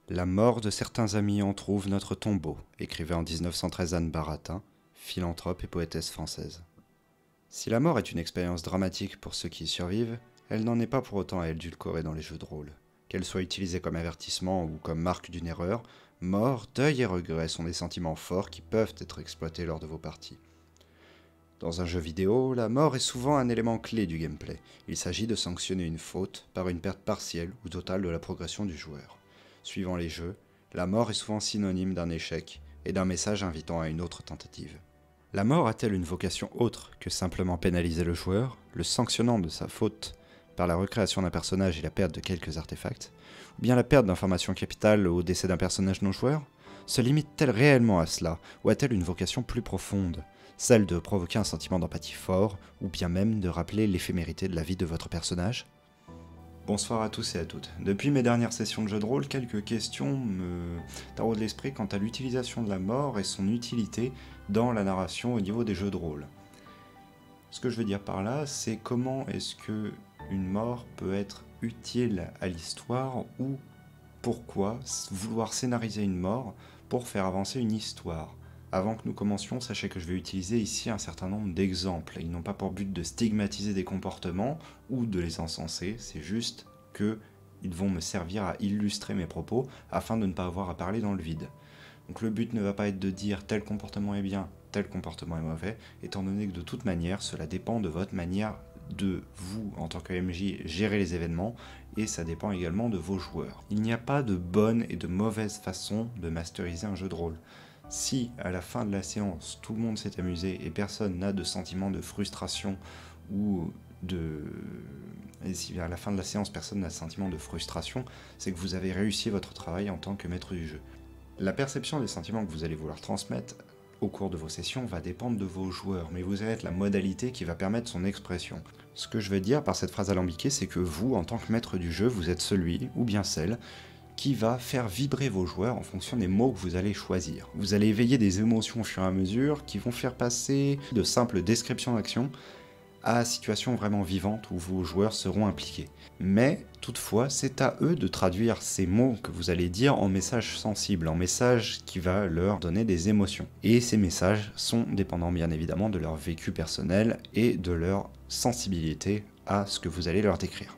La mort de certains amis entr'ouvre notre tombeau, écrivait en 1913 Anne Baratin, philanthrope et poétesse française. Si la mort est une expérience dramatique pour ceux qui y survivent, elle n'en est pas pour autant à édulcorer dans les jeux de rôle. Qu'elle soit utilisée comme avertissement ou comme marque d'une erreur, mort, deuil et regret sont des sentiments forts qui peuvent être exploités lors de vos parties. Dans un jeu vidéo, la mort est souvent un élément clé du gameplay. Il s'agit de sanctionner une faute par une perte partielle ou totale de la progression du joueur. Suivant les jeux, la mort est souvent synonyme d'un échec et d'un message invitant à une autre tentative. La mort a-t-elle une vocation autre que simplement pénaliser le joueur, le sanctionnant de sa faute par la recréation d'un personnage et la perte de quelques artefacts, ou bien la perte d'informations capitales au décès d'un personnage non-joueur? Se limite-t-elle réellement à cela, ou a-t-elle une vocation plus profonde, celle de provoquer un sentiment d'empathie fort, ou bien même de rappeler l'éphémérité de la vie de votre personnage? Bonsoir à tous et à toutes. Depuis mes dernières sessions de jeu de rôle, quelques questions me taraudent l'esprit quant à l'utilisation de la mort et son utilité dans la narration au niveau des jeux de rôle. Ce que je veux dire par là, c'est comment est-ce que une mort peut être utile à l'histoire ou pourquoi vouloir scénariser une mort pour faire avancer une histoire. Avant que nous commencions, sachez que je vais utiliser ici un certain nombre d'exemples. Ils n'ont pas pour but de stigmatiser des comportements ou de les encenser, c'est juste qu'ils vont me servir à illustrer mes propos afin de ne pas avoir à parler dans le vide. Donc le but ne va pas être de dire tel comportement est bien, tel comportement est mauvais, étant donné que de toute manière, cela dépend de votre manière de vous, en tant que MJ, gérer les événements, et ça dépend également de vos joueurs. Il n'y a pas de bonne et de mauvaise façon de masteriser un jeu de rôle. Si, à la fin de la séance, tout le monde s'est amusé et personne n'a de sentiment de frustration ou de... Et si à la fin de la séance, personne n'a de sentiment de frustration, c'est que vous avez réussi votre travail en tant que maître du jeu. La perception des sentiments que vous allez vouloir transmettre au cours de vos sessions va dépendre de vos joueurs, mais vous allez être la modalité qui va permettre son expression. Ce que je veux dire par cette phrase alambiquée, c'est que vous, en tant que maître du jeu, vous êtes celui, ou bien celle, qui va faire vibrer vos joueurs en fonction des mots que vous allez choisir. Vous allez éveiller des émotions au fur et à mesure qui vont faire passer de simples descriptions d'actions à situations vraiment vivantes où vos joueurs seront impliqués. Mais toutefois, c'est à eux de traduire ces mots que vous allez dire en messages sensibles, en messages qui va leur donner des émotions. Et ces messages sont dépendants bien évidemment de leur vécu personnel et de leur sensibilité à ce que vous allez leur décrire.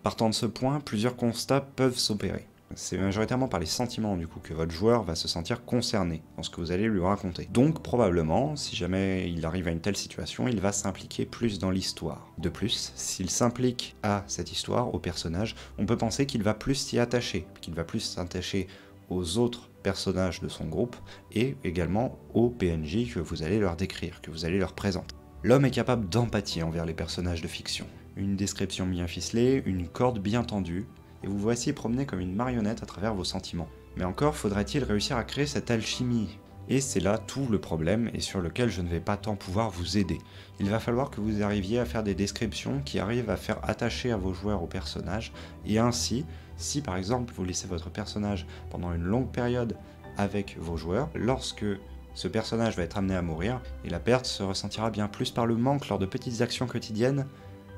Partant de ce point, plusieurs constats peuvent s'opérer. C'est majoritairement par les sentiments du coup que votre joueur va se sentir concerné dans ce que vous allez lui raconter. Donc probablement, si jamais il arrive à une telle situation, il va s'impliquer plus dans l'histoire. De plus, s'il s'implique à cette histoire, au personnage, on peut penser qu'il va plus s'y attacher, qu'il va plus s'attacher aux autres personnages de son groupe et également aux PNJ que vous allez leur décrire, que vous allez leur présenter. L'homme est capable d'empathie envers les personnages de fiction. Une description bien ficelée, une corde bien tendue, et vous voici promener comme une marionnette à travers vos sentiments. Mais encore faudrait-il réussir à créer cette alchimie. Et c'est là tout le problème et sur lequel je ne vais pas tant pouvoir vous aider. Il va falloir que vous arriviez à faire des descriptions qui arrivent à faire attacher à vos joueurs au personnage, et ainsi, si par exemple vous laissez votre personnage pendant une longue période avec vos joueurs, lorsque ce personnage va être amené à mourir, et la perte se ressentira bien plus par le manque lors de petites actions quotidiennes,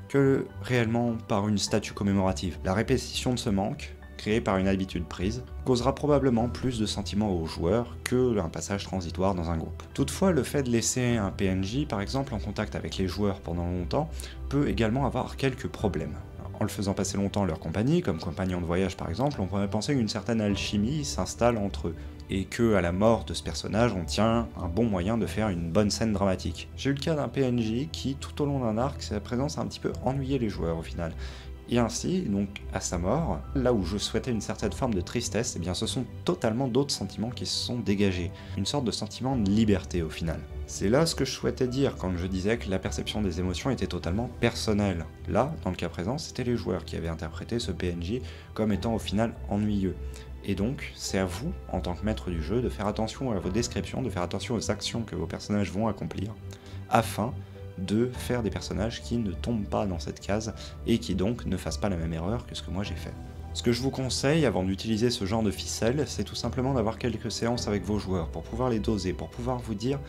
que réellement par une statue commémorative. La répétition de ce manque, créé par une habitude prise, causera probablement plus de sentiments aux joueurs que un passage transitoire dans un groupe. Toutefois, le fait de laisser un PNJ, par exemple, en contact avec les joueurs pendant longtemps, peut également avoir quelques problèmes. En le faisant passer longtemps en leur compagnie, comme compagnon de voyage par exemple, on pourrait penser qu'une certaine alchimie s'installe entre eux, et que à la mort de ce personnage, on tient un bon moyen de faire une bonne scène dramatique. J'ai eu le cas d'un PNJ qui, tout au long d'un arc, sa présence a un petit peu ennuyé les joueurs au final. Et ainsi, donc, à sa mort, là où je souhaitais une certaine forme de tristesse, eh bien ce sont totalement d'autres sentiments qui se sont dégagés. Une sorte de sentiment de liberté au final. C'est là ce que je souhaitais dire quand je disais que la perception des émotions était totalement personnelle. Là, dans le cas présent, c'était les joueurs qui avaient interprété ce PNJ comme étant au final ennuyeux. Et donc, c'est à vous, en tant que maître du jeu, de faire attention à vos descriptions, de faire attention aux actions que vos personnages vont accomplir, afin de faire des personnages qui ne tombent pas dans cette case, et qui donc ne fassent pas la même erreur que ce que moi j'ai fait. Ce que je vous conseille, avant d'utiliser ce genre de ficelle, c'est tout simplement d'avoir quelques séances avec vos joueurs, pour pouvoir les doser, pour pouvoir vous dire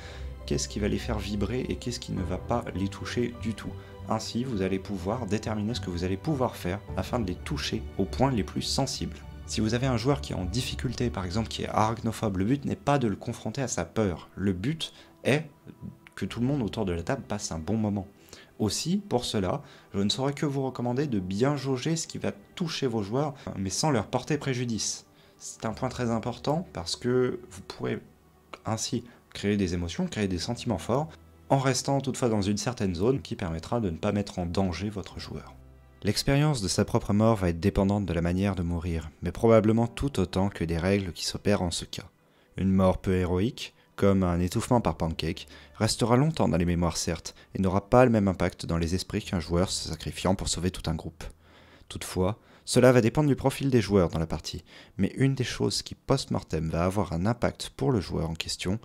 qu'est-ce qui va les faire vibrer et qu'est-ce qui ne va pas les toucher du tout. Ainsi, vous allez pouvoir déterminer ce que vous allez pouvoir faire, afin de les toucher aux points les plus sensibles. Si vous avez un joueur qui est en difficulté, par exemple qui est arachnophobe, le but n'est pas de le confronter à sa peur. Le but est que tout le monde autour de la table passe un bon moment. Aussi, pour cela, je ne saurais que vous recommander de bien jauger ce qui va toucher vos joueurs, mais sans leur porter préjudice. C'est un point très important parce que vous pourrez ainsi créer des émotions, créer des sentiments forts, en restant toutefois dans une certaine zone qui permettra de ne pas mettre en danger votre joueur. L'expérience de sa propre mort va être dépendante de la manière de mourir, mais probablement tout autant que des règles qui s'opèrent en ce cas. Une mort peu héroïque, comme un étouffement par pancake, restera longtemps dans les mémoires certes, et n'aura pas le même impact dans les esprits qu'un joueur se sacrifiant pour sauver tout un groupe. Toutefois, cela va dépendre du profil des joueurs dans la partie, mais une des choses qui post-mortem va avoir un impact pour le joueur en question,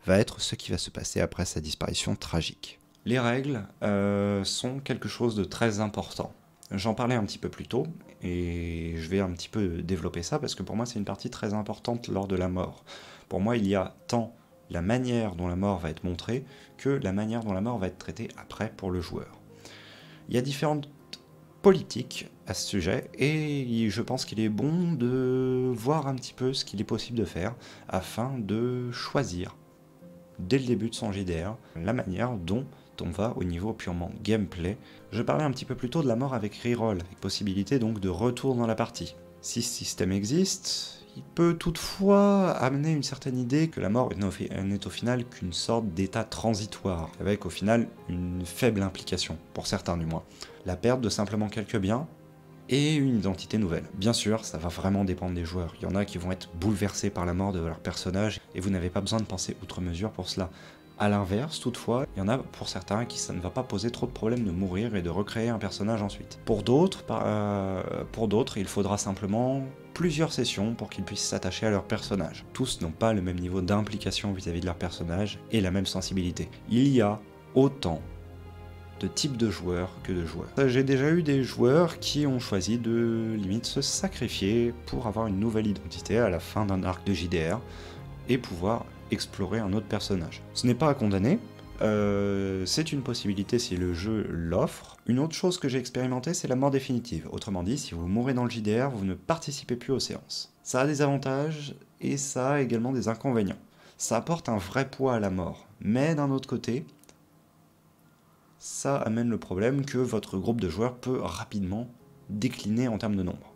va être ce qui va se passer après sa disparition tragique. Les règles sont quelque chose de très important. J'en parlais un petit peu plus tôt, et je vais un petit peu développer ça, parce que pour moi c'est une partie très importante lors de la mort. Pour moi il y a tant la manière dont la mort va être montrée, que la manière dont la mort va être traitée après pour le joueur. Il y a différentes politiques à ce sujet, et je pense qu'il est bon de voir un petit peu ce qu'il est possible de faire, afin de choisir, dès le début de son JDR, la manière dont on va au niveau purement gameplay. Je parlais un petit peu plus tôt de la mort avec reroll, avec possibilité donc de retour dans la partie. Si ce système existe, il peut toutefois amener une certaine idée que la mort n'est au final qu'une sorte d'état transitoire, avec au final une faible implication, pour certains du moins. La perte de simplement quelques biens, et une identité nouvelle. Bien sûr, ça va vraiment dépendre des joueurs. Il y en a qui vont être bouleversés par la mort de leur personnage, et vous n'avez pas besoin de penser outre mesure pour cela. A l'inverse, toutefois, il y en a pour certains qui ça ne va pas poser trop de problème de mourir et de recréer un personnage ensuite. Pour d'autres, il faudra simplement plusieurs sessions pour qu'ils puissent s'attacher à leur personnage. Tous n'ont pas le même niveau d'implication vis-à-vis de leur personnage et la même sensibilité. Il y a autant de types de joueurs que de joueurs. J'ai déjà eu des joueurs qui ont choisi de limite se sacrifier pour avoir une nouvelle identité à la fin d'un arc de JDR et pouvoir explorer un autre personnage. Ce n'est pas à condamner, c'est une possibilité si le jeu l'offre. Une autre chose que j'ai expérimenté, c'est la mort définitive. Autrement dit, si vous mourrez dans le JDR, vous ne participez plus aux séances. Ça a des avantages et ça a également des inconvénients. Ça apporte un vrai poids à la mort, mais d'un autre côté, ça amène le problème que votre groupe de joueurs peut rapidement décliner en termes de nombre.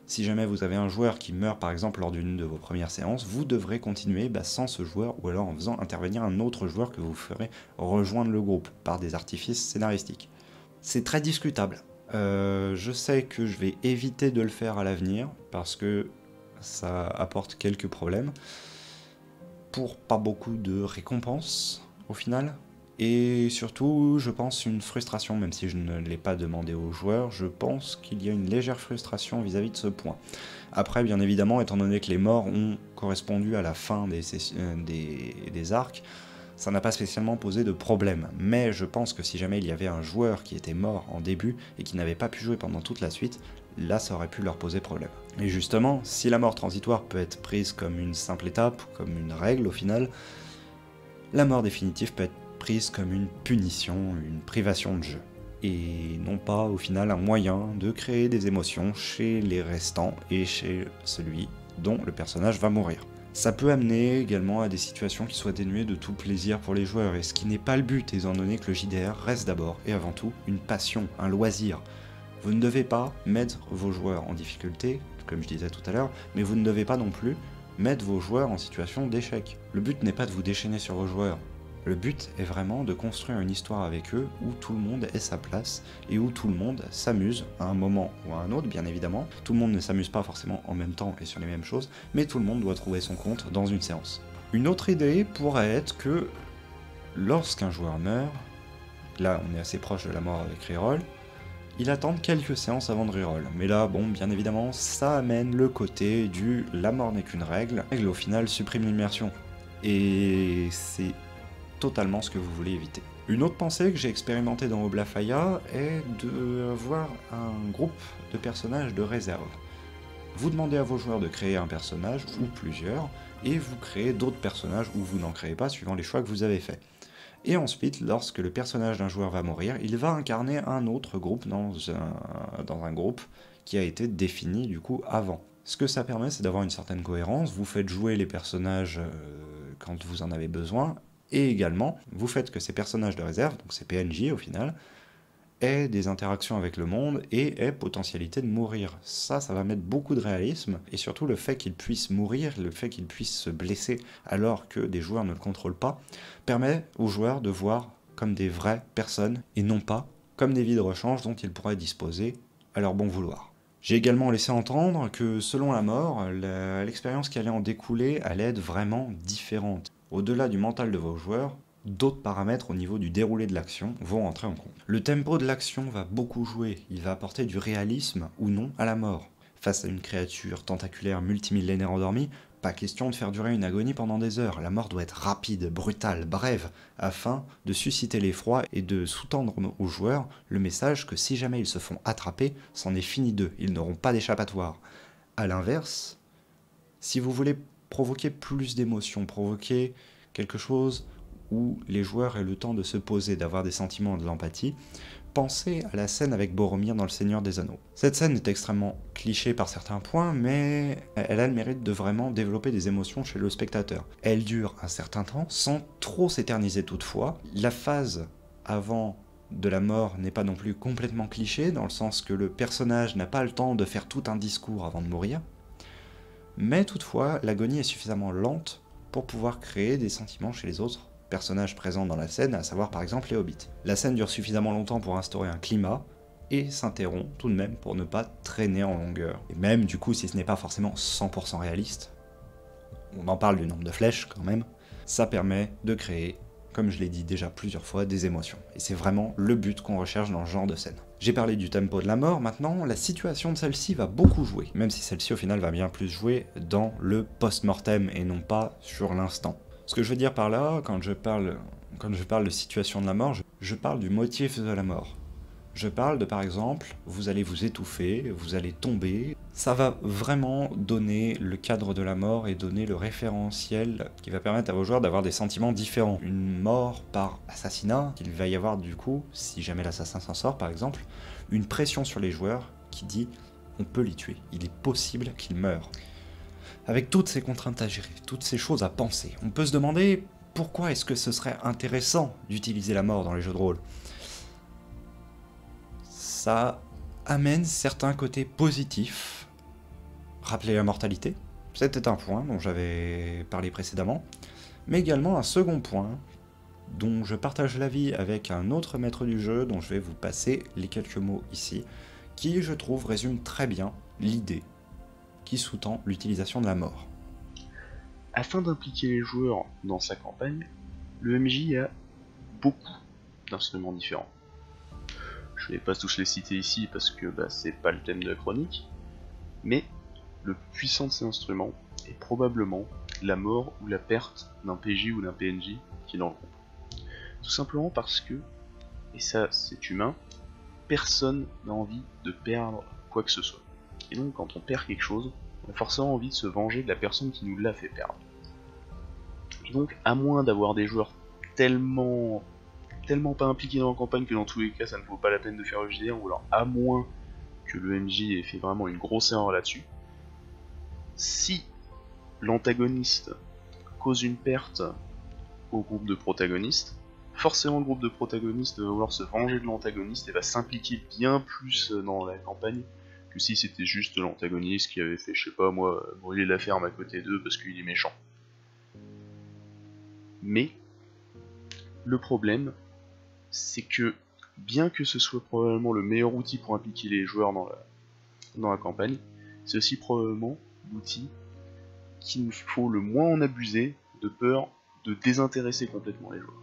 Si jamais vous avez un joueur qui meurt par exemple lors d'une de vos premières séances, vous devrez continuer sans ce joueur ou alors en faisant intervenir un autre joueur que vous ferez rejoindre le groupe par des artifices scénaristiques. C'est très discutable. Je sais que je vais éviter de le faire à l'avenir parce que ça apporte quelques problèmes pour pas beaucoup de récompenses au final. Et surtout, je pense une frustration, même si je ne l'ai pas demandé aux joueurs, je pense qu'il y a une légère frustration vis-à-vis de ce point. Après, bien évidemment, étant donné que les morts ont correspondu à la fin des arcs, ça n'a pas spécialement posé de problème. Mais je pense que si jamais il y avait un joueur qui était mort en début et qui n'avait pas pu jouer pendant toute la suite, là ça aurait pu leur poser problème. Et justement, si la mort transitoire peut être prise comme une simple étape, comme une règle au final, la mort définitive peut être prise comme une punition, une privation de jeu, et non pas au final un moyen de créer des émotions chez les restants et chez celui dont le personnage va mourir. Ça peut amener également à des situations qui soient dénuées de tout plaisir pour les joueurs, et ce qui n'est pas le but, étant donné que le JDR reste d'abord et avant tout une passion, un loisir. Vous ne devez pas mettre vos joueurs en difficulté, comme je disais tout à l'heure, mais vous ne devez pas non plus mettre vos joueurs en situation d'échec. Le but n'est pas de vous déchaîner sur vos joueurs. Le but est vraiment de construire une histoire avec eux où tout le monde ait sa place et où tout le monde s'amuse à un moment ou à un autre, bien évidemment. Tout le monde ne s'amuse pas forcément en même temps et sur les mêmes choses, mais tout le monde doit trouver son compte dans une séance. Une autre idée pourrait être que lorsqu'un joueur meurt, là on est assez proche de la mort avec reroll, il attend quelques séances avant de reroll. Mais là, bon, bien évidemment, ça amène le côté du « la mort n'est qu'une règle », la règle au final supprime l'immersion. Et c'est totalement ce que vous voulez éviter. Une autre pensée que j'ai expérimentée dans Oblafaya est d'avoir un groupe de personnages de réserve. Vous demandez à vos joueurs de créer un personnage, ou plusieurs, et vous créez d'autres personnages, ou vous n'en créez pas, suivant les choix que vous avez faits. Et ensuite, lorsque le personnage d'un joueur va mourir, il va incarner un autre groupe dans un groupe qui a été défini du coup avant. Ce que ça permet, c'est d'avoir une certaine cohérence. Vous faites jouer les personnages quand vous en avez besoin, et également, vous faites que ces personnages de réserve, donc ces PNJ au final, aient des interactions avec le monde et aient potentialité de mourir. Ça va mettre beaucoup de réalisme, et surtout le fait qu'ils puissent mourir, le fait qu'ils puissent se blesser alors que des joueurs ne le contrôlent pas, permet aux joueurs de voir comme des vraies personnes, et non pas comme des vies de rechange dont ils pourraient disposer à leur bon vouloir. J'ai également laissé entendre que selon la mort, l'expérience qui allait en découler allait être vraiment différente. Au-delà du mental de vos joueurs, d'autres paramètres au niveau du déroulé de l'action vont entrer en compte. Le tempo de l'action va beaucoup jouer, il va apporter du réalisme ou non à la mort. Face à une créature tentaculaire multimillénaire endormie, pas question de faire durer une agonie pendant des heures, la mort doit être rapide, brutale, brève, afin de susciter l'effroi et de sous-tendre aux joueurs le message que si jamais ils se font attraper, c'en est fini d'eux, ils n'auront pas d'échappatoire. A l'inverse, si vous voulez provoquer plus d'émotions, provoquer quelque chose où les joueurs aient le temps de se poser, d'avoir des sentiments et de l'empathie, pensez à la scène avec Boromir dans Le Seigneur des Anneaux. Cette scène est extrêmement clichée par certains points, mais elle a le mérite de vraiment développer des émotions chez le spectateur. Elle dure un certain temps, sans trop s'éterniser toutefois. La phase avant de la mort n'est pas non plus complètement cliché, dans le sens que le personnage n'a pas le temps de faire tout un discours avant de mourir. Mais toutefois, l'agonie est suffisamment lente pour pouvoir créer des sentiments chez les autres personnages présents dans la scène, à savoir par exemple les hobbits. La scène dure suffisamment longtemps pour instaurer un climat, et s'interrompt tout de même pour ne pas traîner en longueur. Et même du coup, si ce n'est pas forcément 100% réaliste, on en parle du nombre de flèches quand même, ça permet de créer, comme je l'ai dit déjà plusieurs fois, des émotions. Et c'est vraiment le but qu'on recherche dans ce genre de scène. J'ai parlé du tempo de la mort, maintenant la situation de celle-ci va beaucoup jouer, même si celle-ci au final va bien plus jouer dans le post-mortem et non pas sur l'instant. Ce que je veux dire par là, quand je parle de situation de la mort, je parle du motif de la mort. Je parle de, par exemple, vous allez vous étouffer, vous allez tomber. Ça va vraiment donner le cadre de la mort et donner le référentiel qui va permettre à vos joueurs d'avoir des sentiments différents. Une mort par assassinat, il va y avoir du coup, si jamais l'assassin s'en sort par exemple, une pression sur les joueurs qui dit on peut les tuer, il est possible qu'ils meurent. Avec toutes ces contraintes à gérer, toutes ces choses à penser, on peut se demander pourquoi est-ce que ce serait intéressant d'utiliser la mort dans les jeux de rôle. Ça amène certains côtés positifs. Rappeler la mortalité, c'était un point dont j'avais parlé précédemment, mais également un second point dont je partage l'avis avec un autre maître du jeu dont je vais vous passer les quelques mots ici, qui je trouve résume très bien l'idée qui sous-tend l'utilisation de la mort. Afin d'impliquer les joueurs dans sa campagne, le MJ a beaucoup d'instruments différents. Je vais pas tous les citer ici parce que c'est pas le thème de la chronique, mais le plus puissant de ces instruments est probablement la mort ou la perte d'un PJ ou d'un PNJ qui est dans le groupe. Tout simplement parce que, et ça c'est humain, personne n'a envie de perdre quoi que ce soit. Et donc quand on perd quelque chose, on a forcément envie de se venger de la personne qui nous l'a fait perdre. Et donc à moins d'avoir des joueurs tellement pas impliqués dans la campagne que dans tous les cas ça ne vaut pas la peine de faire le JDR, ou alors à moins que le MJ ait fait vraiment une grosse erreur là-dessus, si l'antagoniste cause une perte au groupe de protagonistes, forcément le groupe de protagonistes va vouloir se venger de l'antagoniste et va s'impliquer bien plus dans la campagne que si c'était juste l'antagoniste qui avait fait, je sais pas moi, brûler la ferme à côté d'eux parce qu'il est méchant. Mais le problème, c'est que bien que ce soit probablement le meilleur outil pour impliquer les joueurs dans la campagne, c'est aussi probablement l'outil qu'il faut le moins en abuser, de peur de désintéresser complètement les joueurs.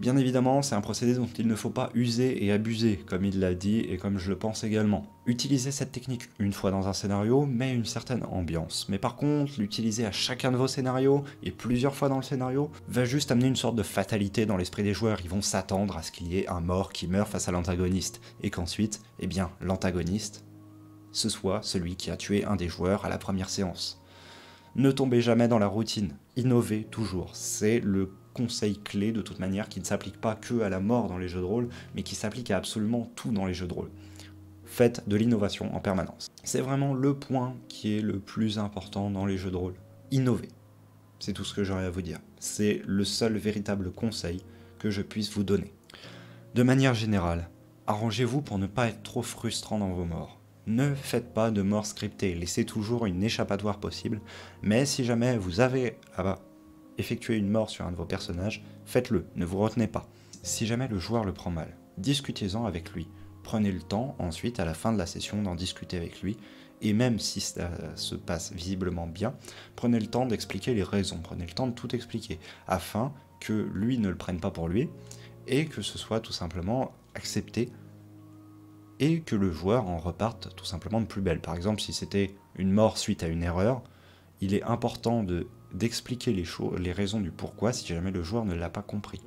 Bien évidemment, c'est un procédé dont il ne faut pas user et abuser, comme il l'a dit et comme je le pense également. Utiliser cette technique une fois dans un scénario met une certaine ambiance, mais par contre, l'utiliser à chacun de vos scénarios et plusieurs fois dans le scénario va juste amener une sorte de fatalité dans l'esprit des joueurs. Ils vont s'attendre à ce qu'il y ait un mort qui meurt face à l'antagoniste, et qu'ensuite, eh bien, l'antagoniste, ce soit celui qui a tué un des joueurs à la première séance. Ne tombez jamais dans la routine, innovez toujours, c'est le conseil clé de toute manière qui ne s'applique pas que à la mort dans les jeux de rôle, mais qui s'applique à absolument tout dans les jeux de rôle. faites de l'innovation en permanence. C'est vraiment le point qui est le plus important dans les jeux de rôle. Innover. C'est tout ce que j'aurais à vous dire. C'est le seul véritable conseil que je puisse vous donner. De manière générale, arrangez-vous pour ne pas être trop frustrant dans vos morts. Ne faites pas de morts scriptées, laissez toujours une échappatoire possible, mais si jamais vous avez à effectuer une mort sur un de vos personnages, faites-le, ne vous retenez pas. Si jamais le joueur le prend mal, discutez-en avec lui. Prenez le temps, ensuite, à la fin de la session, d'en discuter avec lui, et même si ça se passe visiblement bien, prenez le temps d'expliquer les raisons, prenez le temps de tout expliquer, afin que lui ne le prenne pas pour lui, et que ce soit tout simplement accepté, et que le joueur en reparte tout simplement de plus belle. Par exemple, si c'était une mort suite à une erreur, il est important d'expliquer les raisons du pourquoi si jamais le joueur ne l'a pas compris.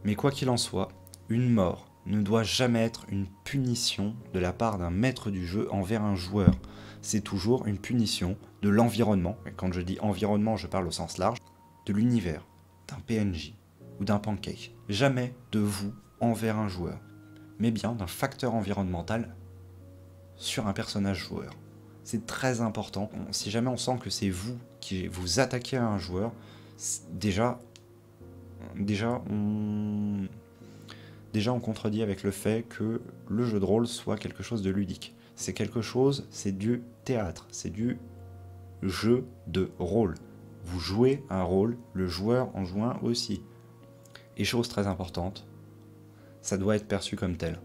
Mais quoi qu'il en soit, une mort ne doit jamais être une punition de la part d'un maître du jeu envers un joueur. C'est toujours une punition de l'environnement, et quand je dis environnement, je parle au sens large, de l'univers, d'un PNJ ou d'un pancake. Jamais de vous envers un joueur, mais bien d'un facteur environnemental sur un personnage joueur. C'est très important. Si jamais on sent que c'est vous qui vous attaquez à un joueur, déjà on contredit avec le fait que le jeu de rôle soit quelque chose de ludique. C'est quelque chose, c'est du théâtre, c'est du jeu de rôle. Vous jouez un rôle, le joueur en joue un aussi. Et chose très importante, ça doit être perçu comme tel.